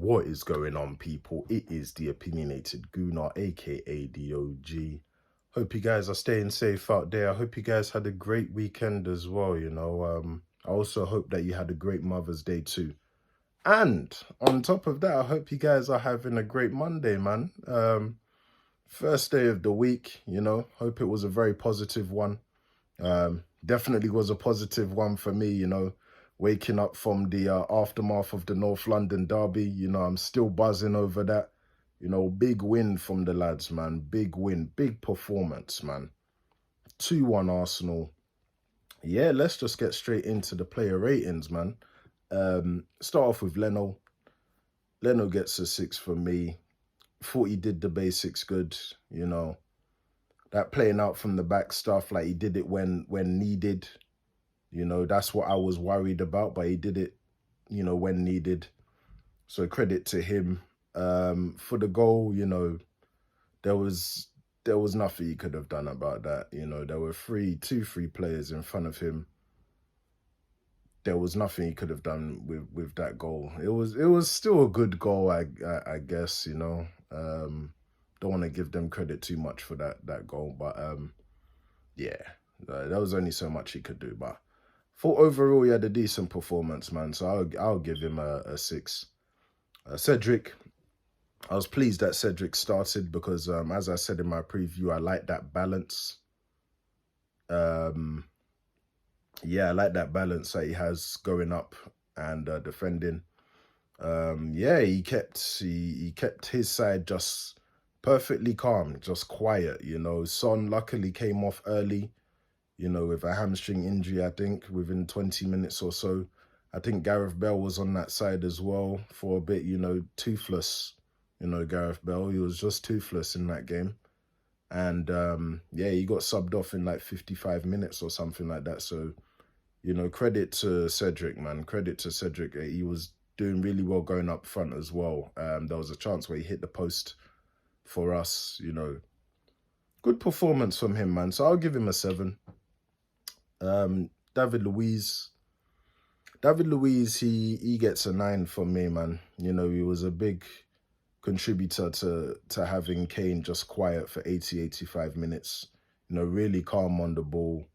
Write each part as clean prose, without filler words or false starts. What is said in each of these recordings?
What is going on, people? It is the opinionated Gooner, aka the OG. Hope you guys are staying safe out there. I hope you guys had a great weekend as well. I also hope that you had a great Mother's Day too. And on top of that, I hope you guys are having a great Monday, man. First day of the week, hope it was a very positive one. Definitely was a positive one for me, waking up from the aftermath of the North London derby. I'm still buzzing over that. Big win from the lads, man. Big win, big performance, man. 2-1 Arsenal. Yeah, let's just get straight into the player ratings, man. Start off with Leno. Leno gets a 6 for me. Thought he did the basics good, that playing out from the back stuff, like he did it when needed. That's what I was worried about, but he did it, when needed. So credit to him. For the goal, there was nothing he could have done about that. There were two, three players in front of him. There was nothing he could have done with that goal. It was still a good goal, I guess. Don't want to give them credit too much for that goal, but yeah, there was only so much he could do. But thought overall he had a decent performance, man. So I'll give him a 6. Cedric, I was pleased that Cedric started because, as I said in my preview, I like that balance. Yeah, I like that balance that he has going up and defending. Yeah, he kept his side just perfectly calm, just quiet. Son luckily came off early, with a hamstring injury, I think, within 20 minutes or so. I think Gareth Bale was on that side as well for a bit, toothless, Gareth Bale. He was just toothless in that game. And, yeah, he got subbed off in like 55 minutes or something like that. So, credit to Cedric, man. Credit to Cedric. He was doing really well going up front as well. There was a chance where he hit the post for us, Good performance from him, man. So I'll give him a 7. David Luiz, he gets a 9 from me, man. He was a big contributor to having Kane just quiet for 85 minutes. Really calm on the ball.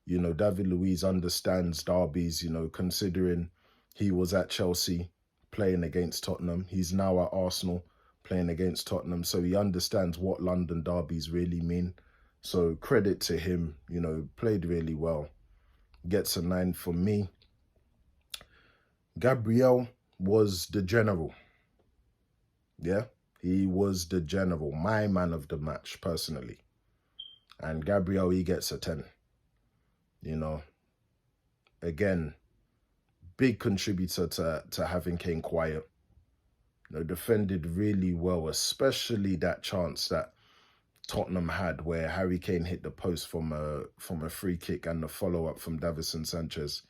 David Luiz understands derbies, considering he was at Chelsea playing against Tottenham. He's now at Arsenal playing against Tottenham. So he understands what London derbies really mean. So credit to him, played really well. Gets a 9 from me. Gabriel was the general. Yeah, he was the general. My man of the match, personally. And Gabriel, he gets a 10. Again, big contributor to having Kane quiet. Defended really well, especially that chance that Tottenham had where Harry Kane hit the post from a free kick, and the follow-up from Davinson Sanchez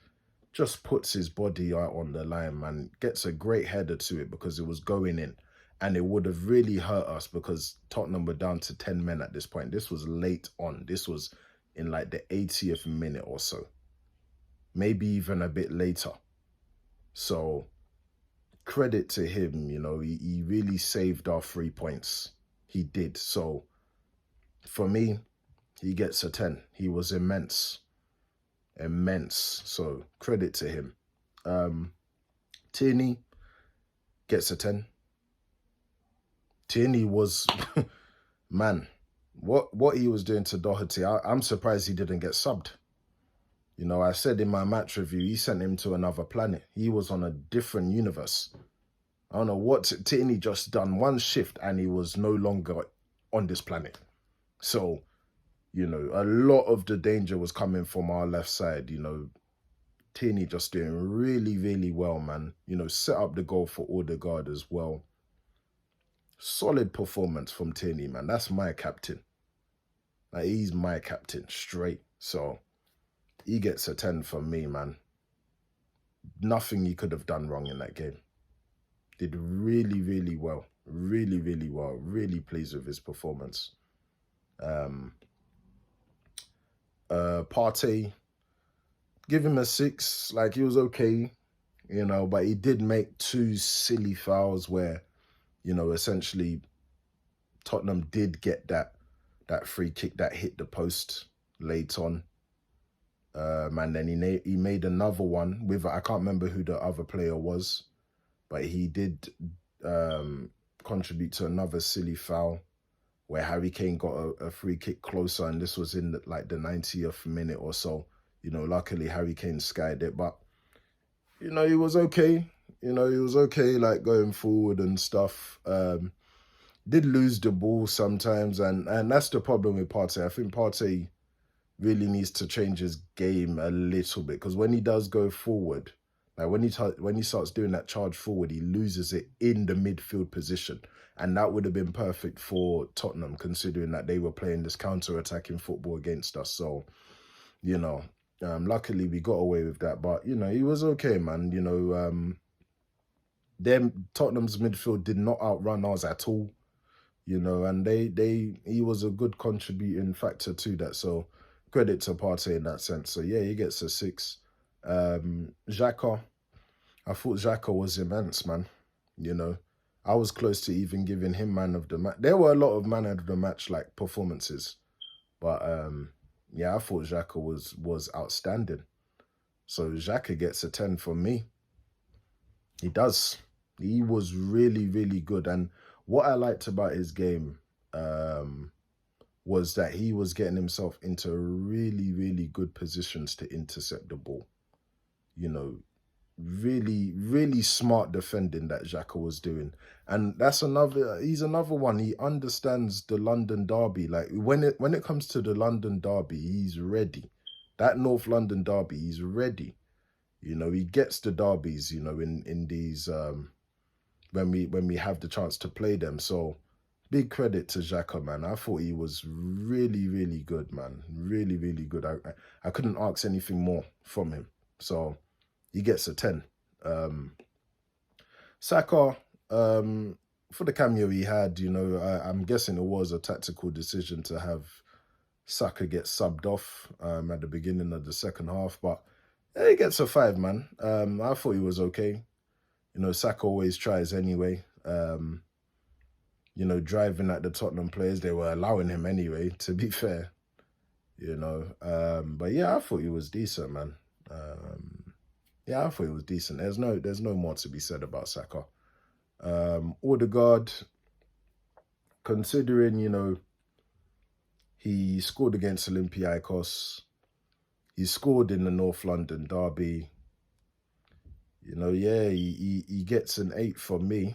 just puts his body out on the line, man. Gets a great header to it because it was going in, and it would have really hurt us because Tottenham were down to 10 men at this point. This was late on. This was in like the 80th minute or so, maybe even a bit later. So credit to him, he really saved our 3 points. He did. So for me, he gets a 10. He was immense. So credit to him. Tierney gets a 10. Tierney was, man, what he was doing to Doherty, I'm surprised he didn't get subbed. I said in my match review, he sent him to another planet. He was on a different universe. I don't know what Tierney just done one shift and he was no longer on this planet. So, a lot of the danger was coming from our left side. Tierney just doing really, really well, man. Set up the goal for Odegaard as well. Solid performance from Tierney, man. That's my captain. Like, he's my captain, straight. So he gets a 10 from me, man. Nothing he could have done wrong in that game. Did really, really well. Really, really well. Really pleased with his performance. Partey, give him a 6. Like, he was okay. you know, but he did make two silly fouls where, you know, essentially Tottenham did get that free kick that hit the post late on. And then he made another one with, I can't remember who the other player was, but he did contribute to another silly foul where Harry Kane got a free kick closer, and this was in like the 90th minute or so. You know, luckily Harry Kane skied it, but you know, he was okay. You know, he was okay, like going forward and stuff. Did lose the ball sometimes, and that's the problem with Partey. I think Partey really needs to change his game a little bit, because when he does go forward, like when he starts doing that charge forward, he loses it in the midfield position, and that would have been perfect for Tottenham, considering that they were playing this counter-attacking football against us. So, you know, luckily we got away with that, but you know, he was okay, man. You know, Tottenham's midfield did not outrun ours at all. You know, and he was a good contributing factor to that. So credit to Partey in that sense. So yeah, he gets a 6. Xhaka, I thought Xhaka was immense, man. You know, I was close to even giving him man of the match. There were a lot of man of the match like performances, but yeah, I thought Xhaka was outstanding. So Xhaka gets a 10 from me. He does. He was really, really good. And what I liked about his game was that he was getting himself into really, really good positions to intercept the ball. You know, really, really smart defending that Xhaka was doing. And he's another one. He understands the London derby. Like when it comes to the London derby, he's ready. That North London derby, he's ready. You know, he gets the derbies, you know, in these when we have the chance to play them. So big credit to Xhaka, man. I thought he was really, really good, man. Really, really good. I couldn't ask anything more from him. So he gets a 10. Saka, for the cameo he had, you know, I'm guessing it was a tactical decision to have Saka get subbed off at the beginning of the second half, but yeah, he gets a 5, man. I thought he was okay. You know, Saka always tries anyway. You know, driving at the Tottenham players, they were allowing him anyway, to be fair. You know, but yeah, I thought he was decent, man. Yeah, I thought he was decent. There's no more to be said about Saka. Odegaard, considering, you know, he scored against Olympiacos, he scored in the North London derby. You know, yeah, he gets an 8 from me.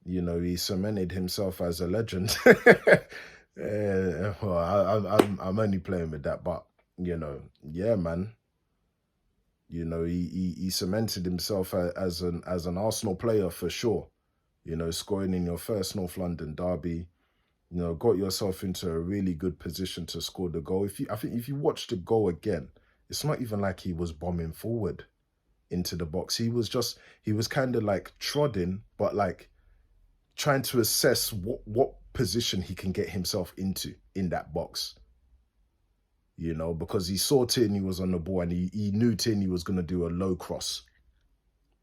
You know, he cemented himself as a legend. Yeah, well, I'm only playing with that, but you know, yeah, man. You know, he cemented himself as an Arsenal player for sure. You know, scoring in your first North London derby. You know, got yourself into a really good position to score the goal. I think if you watch the goal again, it's not even like he was bombing forward into the box. He was kind of like trotting, but like trying to assess what position he can get himself into in that box. You know, because he saw Tierney was on the ball and he knew Tierney was going to do a low cross.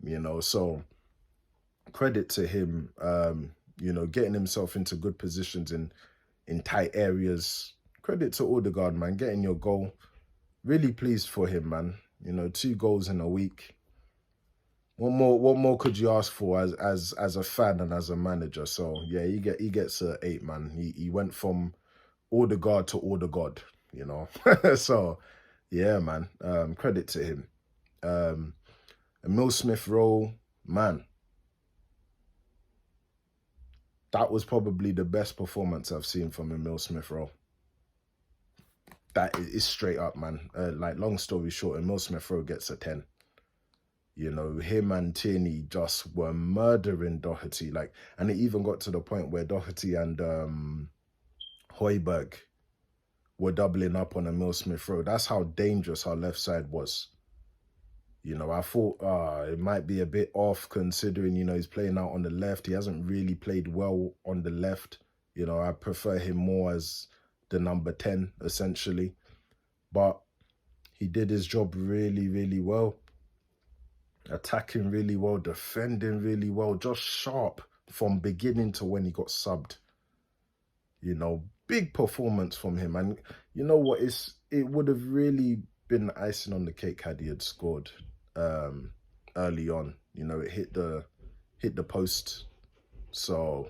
You know, so credit to him, you know, getting himself into good positions in tight areas. Credit to Odegaard, man, getting your goal. Really pleased for him, man. You know, 2 goals in a week. What more could you ask for as a fan and as a manager? So yeah, he gets a 8, man. He went from Odegaard to Odegaard, you know. So yeah, man. Credit to him. Emil Smith Rowe, man. That was probably the best performance I've seen from Emil Smith Rowe. That is straight up, man. Like, long story short, Emil Smith Rowe gets a 10. You know, him and Tierney just were murdering Doherty. Like, and it even got to the point where Doherty and Højbjerg were doubling up on Emil Smith Rowe. That's how dangerous our left side was. You know, I thought it might be a bit off considering, you know, he's playing out on the left. He hasn't really played well on the left. You know, I prefer him more as the number 10, essentially. But he did his job really, really well. attacking really well, defending really well, just sharp from beginning to when he got subbed. You know, big performance from him. And you know what? It would have really been icing on the cake had he had scored um, early on. You know, it hit the post. So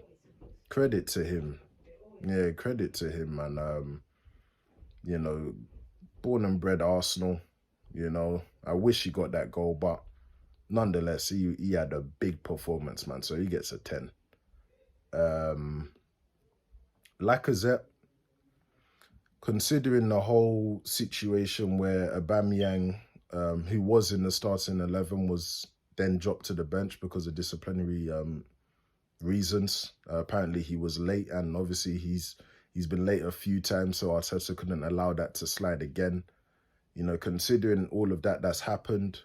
credit to him. Yeah, credit to him, man. You know, born and bred Arsenal. You know, I wish he got that goal, but nonetheless, he had a big performance, man. So he gets a 10. Lacazette, considering the whole situation where Aubameyang, who was in the starting 11, was then dropped to the bench because of disciplinary reasons. Apparently, he was late, and obviously he's been late a few times, so Arteta couldn't allow that to slide again. You know, considering all of that that's happened,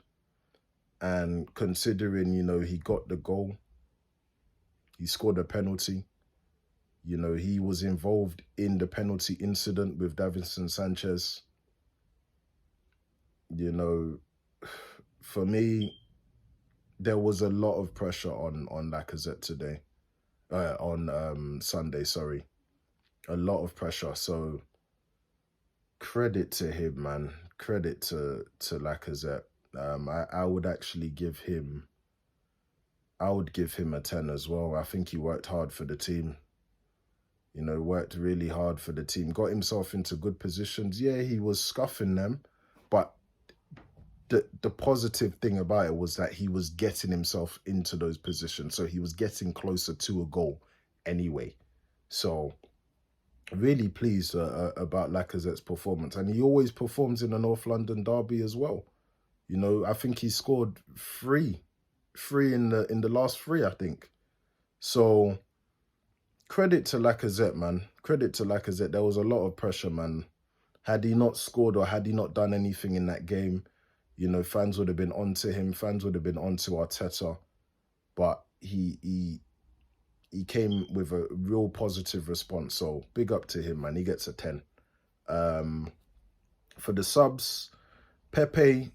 and considering, you know, he got the goal, he scored a penalty. You know, he was involved in the penalty incident with Davinson Sanchez. You know, for me, there was a lot of pressure on Lacazette today, on Sunday, sorry. A lot of pressure. So credit to him, man. Credit to Lacazette. I would actually give him, I would give him a 10 as well. I think he worked hard for the team. You know, worked really hard for the team, got himself into good positions. Yeah, he was scuffing them, but the positive thing about it was that he was getting himself into those positions. So he was getting closer to a goal anyway. So really pleased about Lacazette's performance. And he always performs in the North London derby as well. You know, I think he scored three in the last three, I think. So credit to Lacazette, man. Credit to Lacazette. There was a lot of pressure, man. Had he not scored or had he not done anything in that game, you know, fans would have been onto him. Fans would have been onto Arteta. But he came with a real positive response. So big up to him, man. He gets a 10. For the subs, Pepe,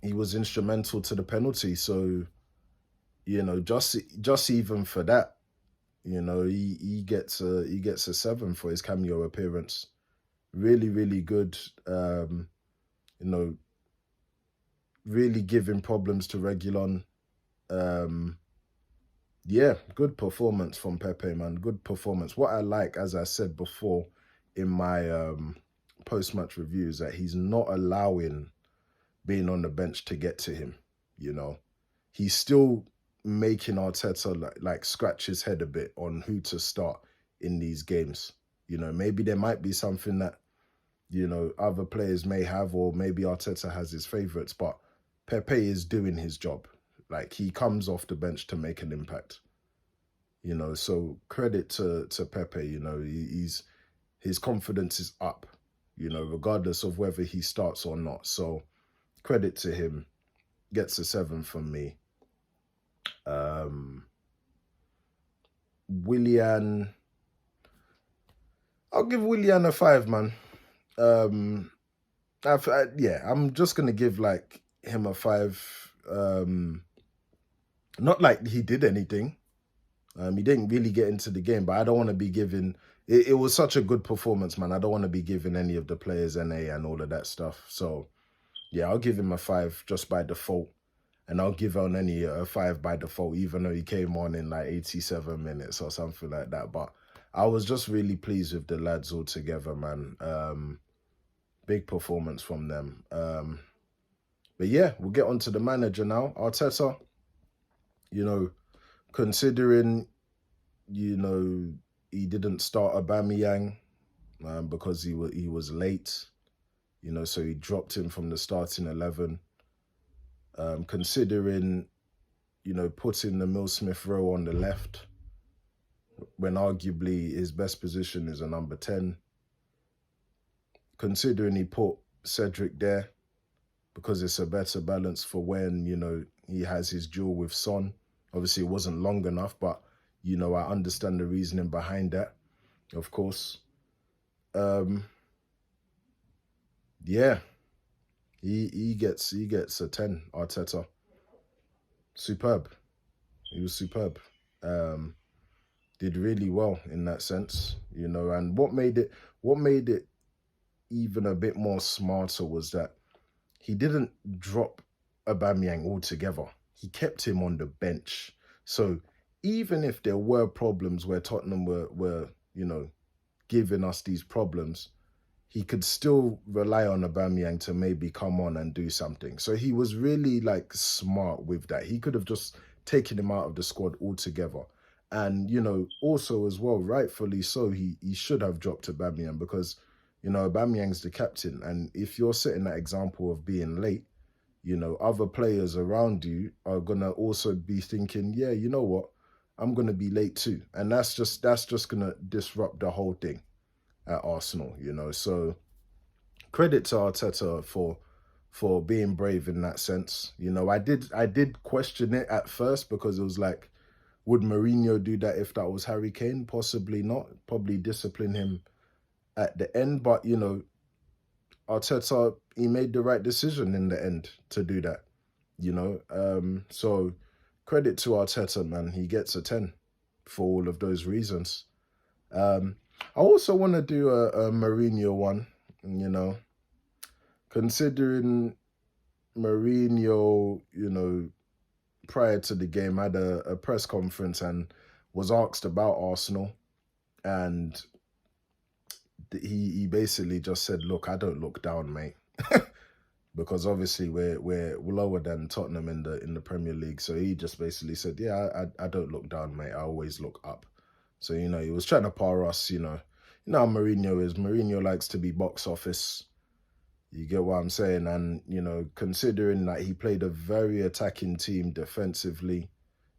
he was instrumental to the penalty. So, you know, just even for that, you know, he gets a 7 for his cameo appearance. Really, really good. You know, really giving problems to Reguilon. Yeah, good performance from Pepe, man. Good performance. What I like, as I said before in my post-match review, is that he's not allowing being on the bench to get to him. You know, he's still making Arteta like scratch his head a bit on who to start in these games. You know, maybe there might be something that, you know, other players may have, or maybe Arteta has his favourites, but Pepe is doing his job. Like, he comes off the bench to make an impact. You know, so credit to Pepe. You know, his confidence is up, you know, regardless of whether he starts or not. So credit to him. Gets a 7 from me. Willian, I'll give Willian a 5, man. Yeah, I'm just gonna give like him a 5. Not like he did anything. He didn't really get into the game, but I don't want to be giving. It was such a good performance, man. I don't want to be giving any of the players NA and all of that stuff. So yeah, I'll give him a 5 just by default. And I'll give Elneny a 5 by default, even though he came on in like 87 minutes or something like that. But I was just really pleased with the lads all together, man. Big performance from them. But yeah, we'll get on to the manager now. Arteta, you know, considering, you know, he didn't start Aubameyang because he was late, you know, so he dropped him from the starting 11. Considering, you know, putting the Emile Smith Rowe on the left when arguably his best position is a number 10. Considering he put Cedric there because it's a better balance for when, you know, he has his duel with Son. Obviously, it wasn't long enough, but, you know, I understand the reasoning behind that, of course. Yeah, he gets a 10, Arteta. superb. He was superb. Did really well in that sense, you know. And what made it even a bit more smarter was that he didn't drop Aubameyang altogether. He kept him on the bench. So even if there were problems where Tottenham were you know, giving us these problems, he could still rely on Aubameyang to maybe come on and do something. So he was really like smart with that. He could have just taken him out of the squad altogether. And, you know, also as well, rightfully so, he should have dropped Aubameyang because, you know, Aubameyang's the captain. And if you're setting that example of being late, you know, other players around you are going to also be thinking, yeah, you know what, I'm going to be late too. And that's just going to disrupt the whole thing at Arsenal, you know. So credit to Arteta for being brave in that sense. You know, I did question it at first because it was like, would Mourinho do that if that was Harry Kane? Possibly not. Probably discipline him at the end. But, you know, Arteta, he made the right decision in the end to do that, you know. So credit to Arteta, man. He gets a 10 for all of those reasons. I also want to do a Mourinho one, you know, considering Mourinho, you know, prior to the game had a press conference and was asked about Arsenal, and he basically just said, look, I don't look down, mate. Because obviously we're lower than Tottenham in the Premier League. So he just basically said, yeah, I don't look down, mate. I always look up. So, you know, he was trying to par us, you know. You know how Mourinho is. Mourinho likes to be box office. You get what I'm saying? And, you know, considering that he played a very attacking team defensively,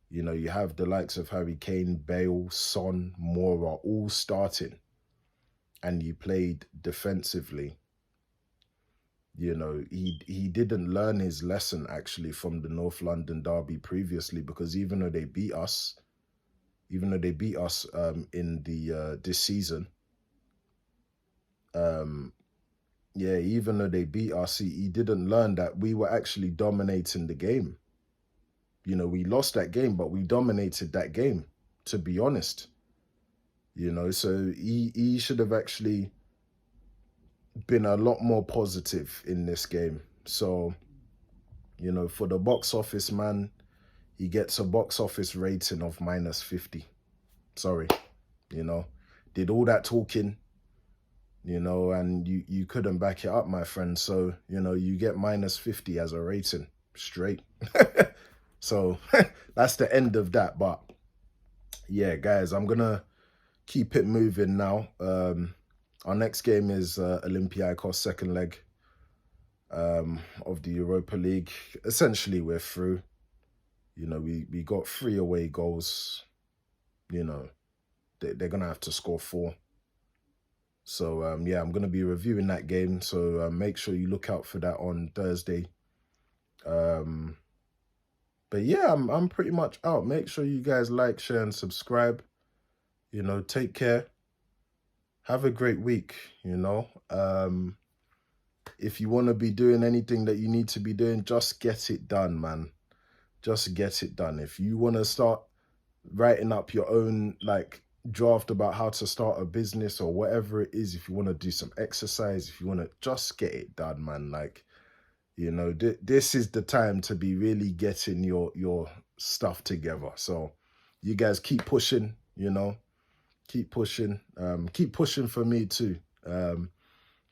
you know, you have the likes of Harry Kane, Bale, Son, Moura all starting. And you played defensively. You know, he didn't learn his lesson actually from the North London derby previously, because even though they beat us in the this season, yeah, even though they beat us, he didn't learn that we were actually dominating the game. You know, we lost that game, but we dominated that game, to be honest. You know, so he should have actually been a lot more positive in this game. So, you know, for the box office, man, he gets a box office rating of -50. Sorry, you know, did all that talking, you know, and you couldn't back it up, my friend. So, you know, you get -50 as a rating straight. So that's the end of that. But yeah, guys, I'm going to keep it moving now. Our next game is Olympiacos, second leg of the Europa League. Essentially, we're through. You know, we got 3 away goals. You know, they're going to have to score 4. So, yeah, I'm going to be reviewing that game. So make sure you look out for that on Thursday. But yeah, I'm pretty much out. Make sure you guys like, share, and subscribe. You know, take care. Have a great week, you know. If you want to be doing anything that you need to be doing, just get it done, man. Just get it done. If you want to start writing up your own, like, draft about how to start a business or whatever it is, if you want to do some exercise, if you want to just get it done, man. Like, you know, this is the time to be really getting your stuff together. So you guys keep pushing, you know. Keep pushing. Keep pushing for me too.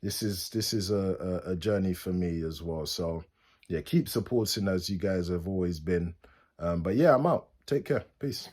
This is a journey for me as well. So yeah, keep supporting as you guys have always been. But yeah, I'm out. Take care. Peace.